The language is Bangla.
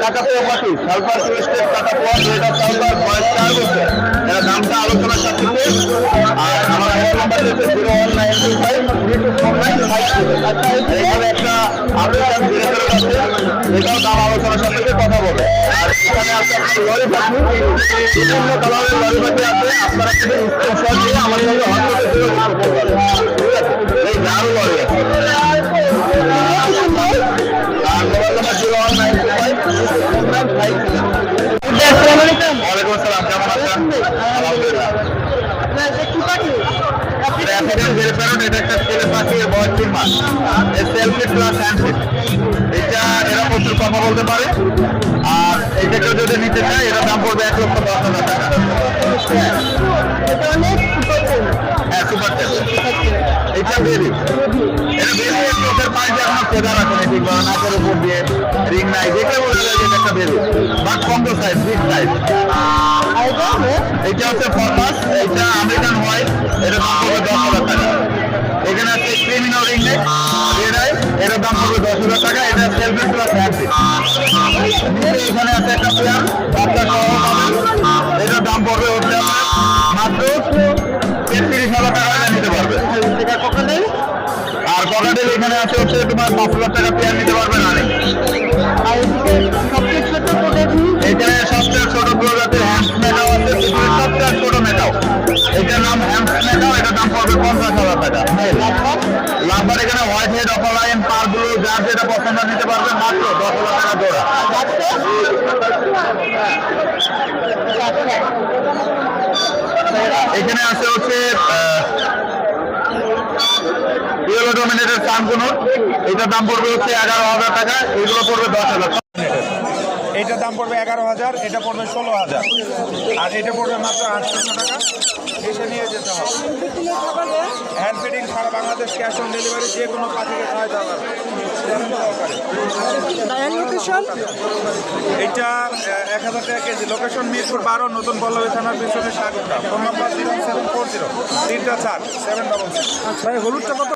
কাকাতুয়া পাখি সালফার ক্রেস্টেড কাকাতুয়া, এটা সালফার বয়স 4 বছর। এর দামটা আলোচনার সাপেক্ষে। আর আমার মোবাইল নাম্বার হচ্ছে 01925324952। এখানে একটা আফ্রিকান গ্রে প্যারট আছে, এটাও দাম আলোচনার সাপেক্ষে কথা বলে। আর এখানে আছে আপনার লরি পাখি, বিভিন্ন কালারের লরি পাখি আছে। আপনারা কিন্তু স্ক্রিনশট দিয়ে আমার সঙ্গে হোয়াটসঅ্যাপে যোগাযোগ করতে পারেন। ঠিক আছে, এই দারুণ লরি আছে। আর মোবাইল নাম্বার 01925324952। ওয়ালাইকুম আসসালাম, কেমন আছেন? আলহামদুলিল্লাহ। আফ্রিকান গ্রে প্যারট, এটা একটা ছেলে পাখি, এর বয়স 3 মাস। এর সেলফি প্লাস হ্যান্ডফিট। এরা প্রচুর কথা বলতে পারে। আর এইটাকে যদি নিতে চায়, এটার দাম পড়বে 1,10,000 টাকা। হ্যাঁ, সুপার টেল। এটা বেবি, এটা বেবি। চোখের পাশে এখনো ফেদার আছে, ঠিক বা নাকের উপর দিয়ে রিং নাই, দেখলে বোঝা যায় যে এটা একটা baby, but com size, big size. এটা হচ্ছে ফরমাস, এটা আমেরিকান হোয়াইট, এটা দাম পড়বে 10,000 টাকা। এখানে আছে criminal ring neck, red eye, এটার দাম পড়বে 10,000 টাকা। এটা সেলফি প্লাস হ্যান্ডফিট। এখানে আছে একটা পেয়ার বাচ্চা সহ পাবেন, এটার দাম পড়বে হচ্ছে মাত্র 33,000 টাকা নিতে পারবে। আর ককাটেল এখানে আছে হচ্ছে তোমার 5,000 টাকা পেয়ার নিতে পারবে না। এখানে সবচেয়ে ছোট প্রজাতির হ্যাম্স মেটাও আছে, পৃথিবীর সবচেয়ে ছোট মেটাও, এটার নাম হ্যাম্স মেটাও, এটার দাম পড়বে 50,000 টাকা। লাভবার এখানে হোয়াইট হেড, অফলাইন, পার ব্লু, যার যেটা পছন্দ নিতে পারবে, মাত্র 10,000 টাকা জোড়া। এখানে আছে হচ্ছে ইয়েলো ডোমিনেটেড সানকুনুর, এটার দাম পড়বে হচ্ছে 11,000 টাকা। এগুলো পড়বে 10,000। এইটার দাম পড়বে 11,000, এটা পড়বে 16,000, আর এটা পড়বে মাত্র 800 টাকা। এসে নিয়ে যেতে হবে। হ্যান্ড ফিডিং সারা বাংলাদেশ, ক্যাশ অন ডেলিভারি, যে কোনো পাখিকে খাওয়া যাবে। এটা 1,000 টাকা কেজি। লোকেশন মিরপুর 12, নতুন পল্লবী থানার পিছনে স্বাগত। Phone number 07403 4 766। ভাই, হলুদটা কত?